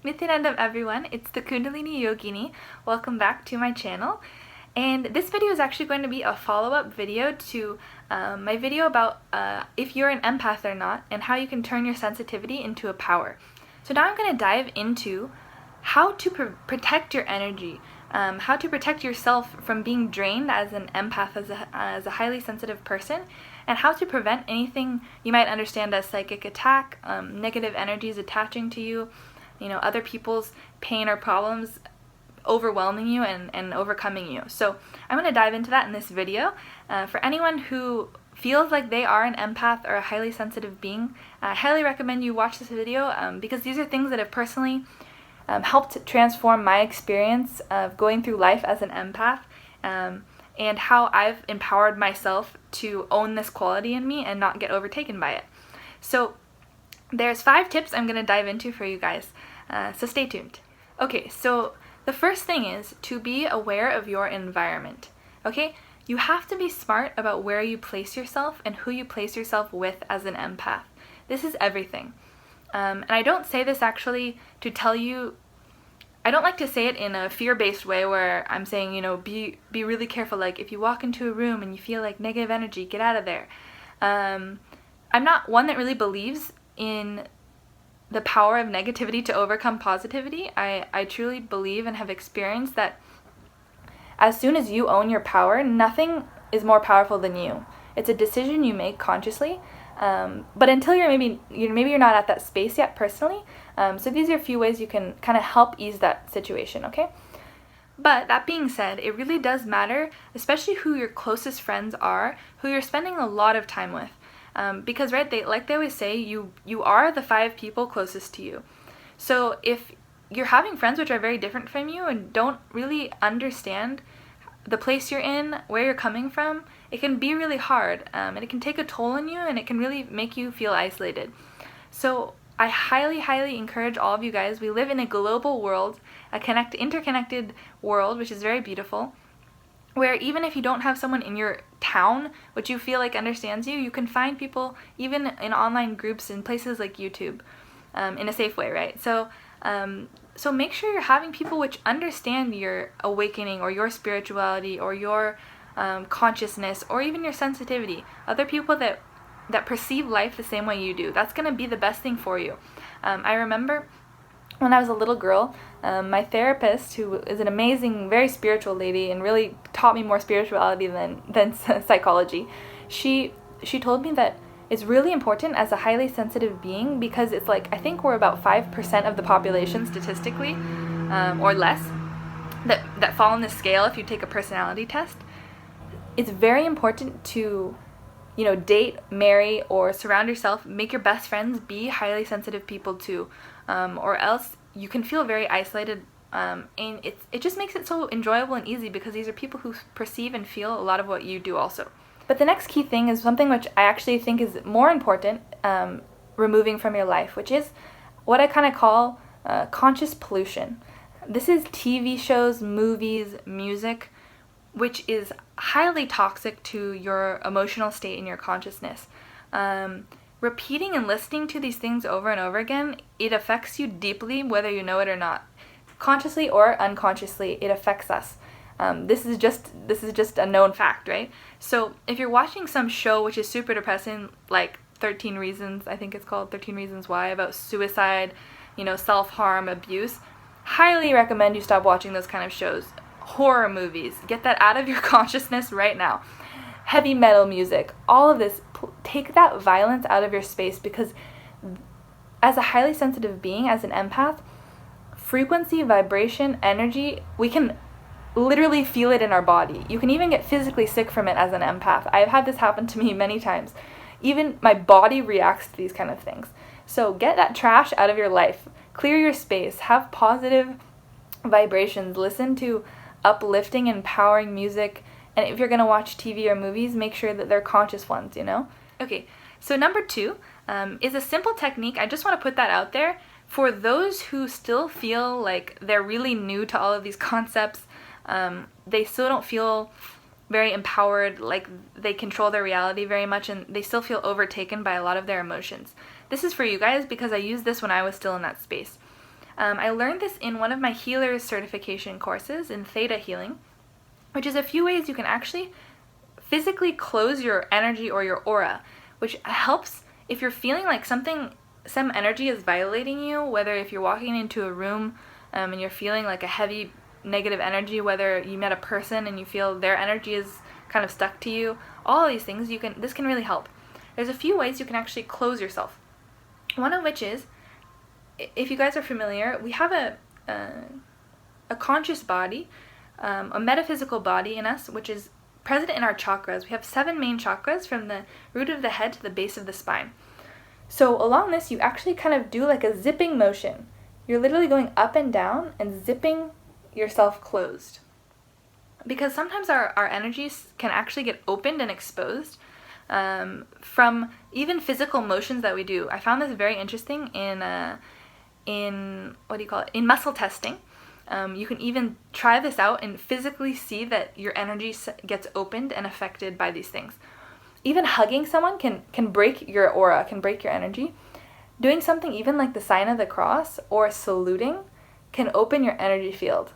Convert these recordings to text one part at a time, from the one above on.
Mithinandam everyone, it's the Kundalini Yogini. Welcome back to my channel. And this video is actually going to be a follow-up video to my video about if you're an empath or not and how you can turn your sensitivity into a power. So now I'm going to dive into how to protect your energy, how to protect yourself from being drained as an empath, as a highly sensitive person, and how to prevent anything you might understand as psychic attack, negative energies attaching to you, other people's pain or problems overwhelming you and overcoming you. So I'm going to dive into that in this video. For anyone who feels like they are an empath or a highly sensitive being, I highly recommend you watch this video because these are things that have personally helped transform my experience of going through life as an empath, and how I've empowered myself to own this quality in me and not get overtaken by it. So there's 5 tips I'm going to dive into for you guys, so stay tuned. Okay, so the first thing is to be aware of your environment. Okay, you have to be smart about where you place yourself and who you place yourself with as an empath. This is everything. And I don't say this actually to tell you, I don't like to say it in a fear-based way where I'm saying, be really careful, like if you walk into a room and you feel like negative energy, get out of there. I'm not one that really believes in the power of negativity to overcome positivity. I truly believe and have experienced that as soon as you own your power, nothing is more powerful than you. It's a decision you make consciously, but until maybe you're not at that space yet personally. So these are a few ways you can kind of help ease that situation, okay? But that being said, it really does matter, especially who your closest friends are, who you're spending a lot of time with. Because right, they always say, you are the 5 people closest to you. So if you're having friends which are very different from you and don't really understand the place you're in, where you're coming from, it can be really hard, and it can take a toll on you, and it can really make you feel isolated. So I highly, highly encourage all of you guys. We live in a global world, a interconnected world, which is very beautiful, where even if you don't have someone in your town which you feel like understands you, you can find people even in online groups in places like YouTube, in a safe way, right? So make sure you're having people which understand your awakening or your spirituality or your consciousness or even your sensitivity. Other people that perceive life the same way you do. That's going to be the best thing for you. I remember when I was a little girl, my therapist, who is an amazing, very spiritual lady and really taught me more spirituality than psychology, she told me that it's really important as a highly sensitive being, because it's like, I think we're about 5% of the population statistically, or less, that fall on this scale if you take a personality test. It's very important to date, marry, or surround yourself, make your best friends be highly sensitive people too, or else you can feel very isolated, and it just makes it so enjoyable and easy because these are people who perceive and feel a lot of what you do also. But the next key thing is something which I actually think is more important, removing from your life, which is what I kind of call conscious pollution. This is TV shows, movies, music, which is highly toxic to your emotional state and your consciousness. Repeating and listening to these things over and over again, it affects you deeply whether you know it or not. Consciously or unconsciously, it affects us. This is just a known fact, right? So if you're watching some show which is super depressing, like 13 Reasons, I think it's called 13 Reasons Why, about suicide, self-harm, abuse, highly recommend you stop watching those kind of shows. Horror movies, get that out of your consciousness right now. Heavy metal music, all of this, take that violence out of your space, because as a highly sensitive being, as an empath, frequency, vibration, energy, we can literally feel it in our body. You can even get physically sick from it as an empath. I've had this happen to me many times. Even my body reacts to these kind of things. So get that trash out of your life. Clear your space. Have positive vibrations. Listen to uplifting, empowering music. And if you're going to watch TV or movies, make sure that they're conscious ones, Okay, so number 2 is a simple technique. I just want to put that out there for those who still feel like they're really new to all of these concepts. They still don't feel very empowered, like they control their reality very much, and they still feel overtaken by a lot of their emotions. This is for you guys because I used this when I was still in that space. I learned this in one of my healer's certification courses in Theta Healing, which is a few ways you can actually physically close your energy or your aura, which helps if you're feeling like some energy is violating you, whether if you're walking into a room and you're feeling like a heavy negative energy, whether you met a person and you feel their energy is kind of stuck to you, all of these things, this can really help. There's a few ways you can actually close yourself. One of which is, if you guys are familiar, we have a conscious body, a metaphysical body in us, which is present in our chakras. We have 7 main chakras from the root of the head to the base of the spine. So along this, you actually kind of do like a zipping motion. You're literally going up and down and zipping yourself closed. Because sometimes our energies can actually get opened and exposed from even physical motions that we do. I found this very interesting in muscle testing. You can even try this out and physically see that your energy gets opened and affected by these things. Even hugging someone can break your aura, can break your energy. Doing something even like the sign of the cross or saluting can open your energy field.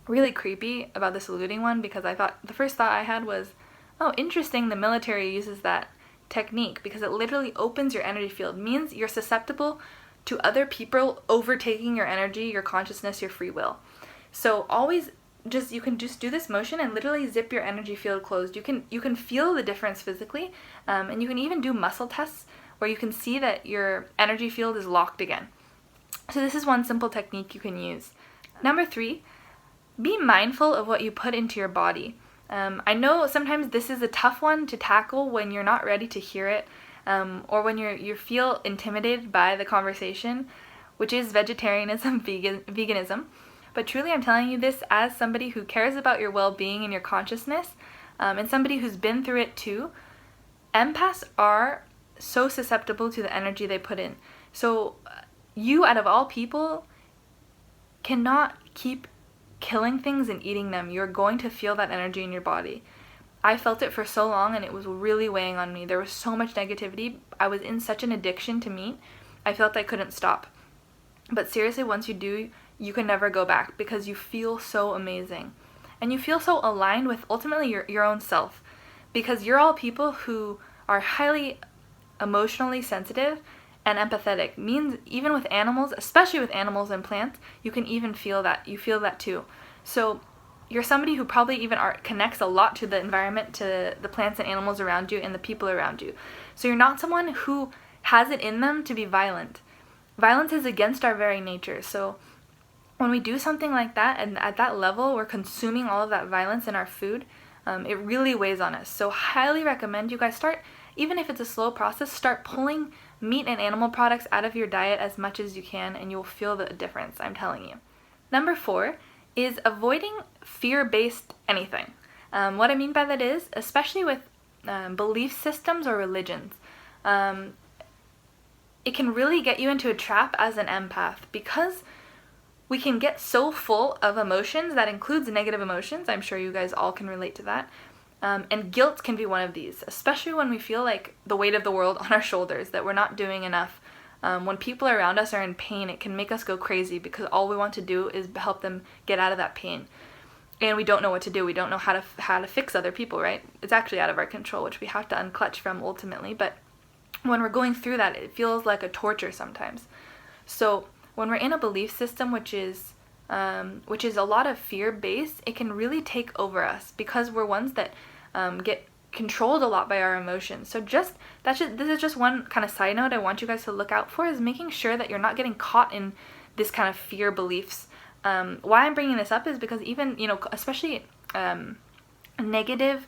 Really creepy about the saluting one, because the first thought I had was, oh, interesting, the military uses that technique, because it literally opens your energy field. It means you're susceptible to other people overtaking your energy, your consciousness, your free will. So always you can just do this motion and literally zip your energy field closed. You can feel the difference physically, and you can even do muscle tests where you can see that your energy field is locked again. So this is one simple technique you can use. Number 3, be mindful of what you put into your body. I know sometimes this is a tough one to tackle when you're not ready to hear it, or when you feel intimidated by the conversation, which is vegetarianism, veganism. But truly, I'm telling you this as somebody who cares about your well-being and your consciousness, and somebody who's been through it too. Empaths are so susceptible to the energy they put in. So you, out of all people, cannot keep killing things and eating them. You're going to feel that energy in your body. I felt it for so long, and it was really weighing on me. There was so much negativity. I was in such an addiction to meat. I felt I couldn't stop. But seriously, once you do, you can never go back, because you feel so amazing. And you feel so aligned with ultimately your own self, because you're all people who are highly emotionally sensitive and empathetic. Means even with animals, especially with animals and plants, you can even feel that. You feel that too. So you're somebody who probably even connects a lot to the environment, to the plants and animals around you and the people around you. So you're not someone who has it in them to be violent. Violence is against our very nature. So when we do something like that, and at that level we're consuming all of that violence in our food, it really weighs on us. So highly recommend you guys start, even if it's a slow process, start pulling meat and animal products out of your diet as much as you can, and you'll feel the difference, I'm telling you. Number 4 is avoiding fear-based anything. What I mean by that is, especially with belief systems or religions, it can really get you into a trap as an empath, because we can get so full of emotions. That includes negative emotions. I'm sure you guys all can relate to that. And guilt can be one of these, especially when we feel like the weight of the world on our shoulders, that we're not doing enough. When people around us are in pain, it can make us go crazy, because all we want to do is help them get out of that pain. And we don't know what to do. We don't know how to fix other people, right? It's actually out of our control, which we have to unclutch from ultimately. But when we're going through that, it feels like a torture sometimes. So when we're in a belief system which is a lot of fear-based, it can really take over us, because we're ones that get controlled a lot by our emotions. So this is just one kind of side note I want you guys to look out for, is making sure that you're not getting caught in this kind of fear beliefs. Why I'm bringing this up is because even, especially negative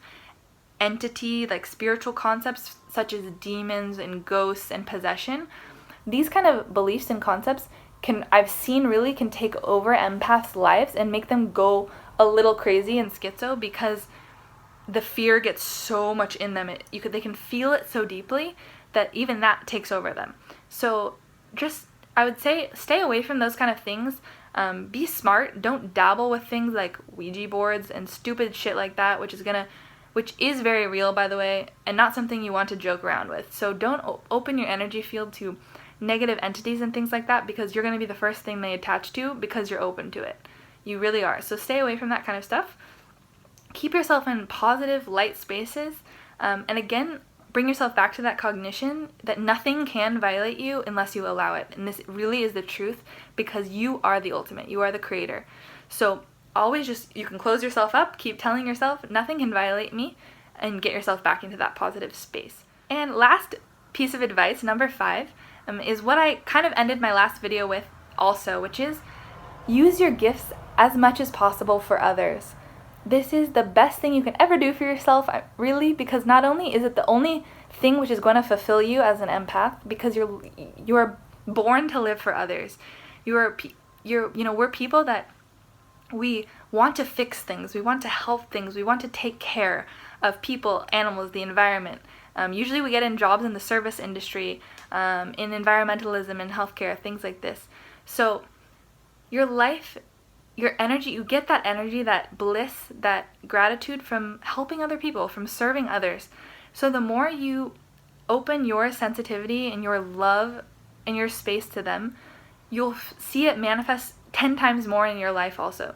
entity, like spiritual concepts such as demons and ghosts and possession, these kind of beliefs and concepts I've seen really can take over empaths' lives and make them go a little crazy and schizo, because the fear gets so much in them. They can feel it so deeply that even that takes over them. So I would say stay away from those kind of things. Be smart. Don't dabble with things like Ouija boards and stupid shit like that, which is very real, by the way, and not something you want to joke around with. So don't open your energy field to negative entities and things like that, because you're going to be the first thing they attach to because you're open to it. You really are. So stay away from that kind of stuff. Keep yourself in positive, light spaces. And again, bring yourself back to that cognition that nothing can violate you unless you allow it. And this really is the truth, because you are the ultimate. You are the creator. So always you can close yourself up, keep telling yourself, nothing can violate me, and get yourself back into that positive space. And last piece of advice, number 5, is what I kind of ended my last video with also, which is use your gifts as much as possible for others. This is the best thing you can ever do for yourself, really, because not only is it the only thing which is going to fulfill you as an empath, because you're born to live for others. We're people that we want to fix things, we want to help things, we want to take care of people, animals, the environment. Usually we get in jobs in the service industry, in environmentalism and healthcare, things like this. So your life, your energy, you get that energy, that bliss, that gratitude from helping other people, from serving others. So the more you open your sensitivity and your love and your space to them, you'll see it manifest 10 times more in your life also.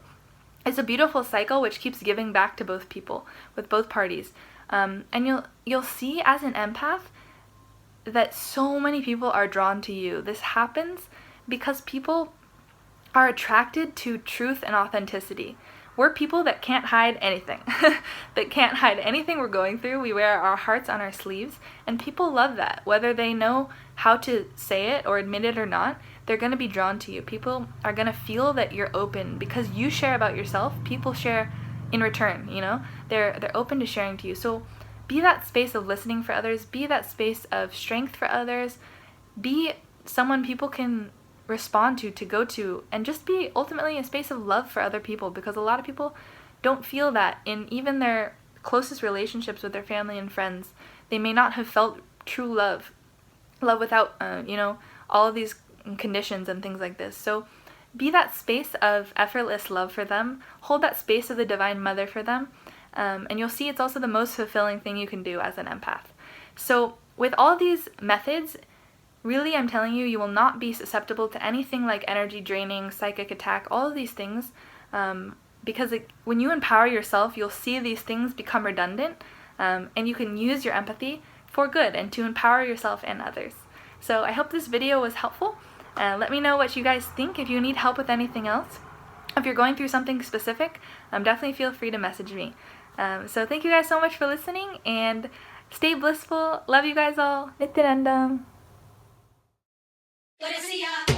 It's a beautiful cycle which keeps giving back to both people, with both parties. And you'll see as an empath that so many people are drawn to you. This happens because people are attracted to truth and authenticity. We're people that can't hide anything, that can't hide anything we're going through. We wear our hearts on our sleeves, and people love that. Whether they know how to say it or admit it or not, they're going to be drawn to you. People are going to feel that you're open because you share about yourself. People share in return, They're open to sharing to you. So be that space of listening for others, be that space of strength for others, be someone people can respond to go to, and just be ultimately a space of love for other people, because a lot of people don't feel that in even their closest relationships with their family and friends. They may not have felt true love without all of these conditions and things like this. So be that space of effortless love for them, hold that space of the Divine Mother for them, and you'll see it's also the most fulfilling thing you can do as an empath. So with all these methods, really, I'm telling you, you will not be susceptible to anything like energy draining, psychic attack, all of these things, because when you empower yourself, you'll see these things become redundant, and you can use your empathy for good and to empower yourself and others. So I hope this video was helpful. Let me know what you guys think. If you need help with anything else, if you're going through something specific, definitely feel free to message me. So thank you guys so much for listening, and stay blissful. Love you guys all. Nityanandam. What is he?